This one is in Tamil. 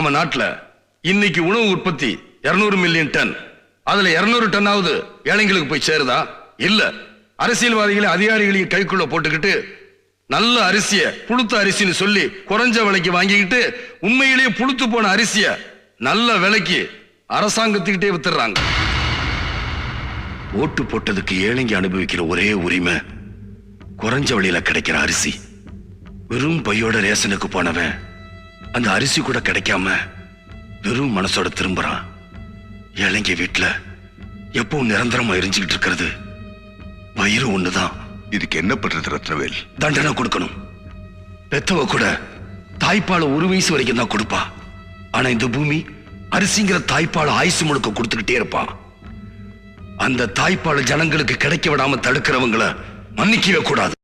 நம்ம நாட்டுல இன்னைக்கு உணவு உற்பத்தி 200 மில்லியன் டன். அதுல 200 டன்னாவது ஏழைங்களுக்கு போய் சேருதா? இல்ல. அரசியல்வாதிகளை அதிகாரிகளையும் கைக்குள்ள போட்டுக்கிட்டு நல்ல அரிசிய புழுத்த அரிசின்னு சொல்லி குறைஞ்ச விலைக்கு வாங்கிக்கிட்டு உண்மையிலேயே புழுத்து போன அரிசிய நல்ல விலைக்கு அரசாங்கத்துக்கிட்டே வித்துறாங்க. ஓட்டு போட்டதுக்கு ஏழைங்க அனுபவிக்கிற ஒரே உரிமை குறைஞ்ச விலையில கிடைக்கிற அரிசி. வெறும் பையோட ரேஷனுக்கு போனவன் அந்த அரிசி கூட கிடைக்காம வெறும் மனசோட திரும்புறான். ஏழைங்க வீட்டுல எப்பவும் நிரந்தரமா எரிஞ்சுக்கிட்டு இருக்கிறது வயிறு ஒண்ணுதான். இதுக்கு என்ன பண்றது ரத்னவேல்? தண்டனை கொடுக்கணும். பெத்தவ கூட தாய்ப்பால ஒரு வயசு வரைக்கும் தான் கொடுப்பா. ஆனா இந்த பூமி அரிசிங்கிற தாய்ப்பால ஆயுசு முழுக்க கொடுத்துக்கிட்டே இருப்பா. அந்த தாய்ப்பால ஜனங்களுக்கு கிடைக்க விடாம தடுக்கிறவங்களை மன்னிக்கவே கூடாது.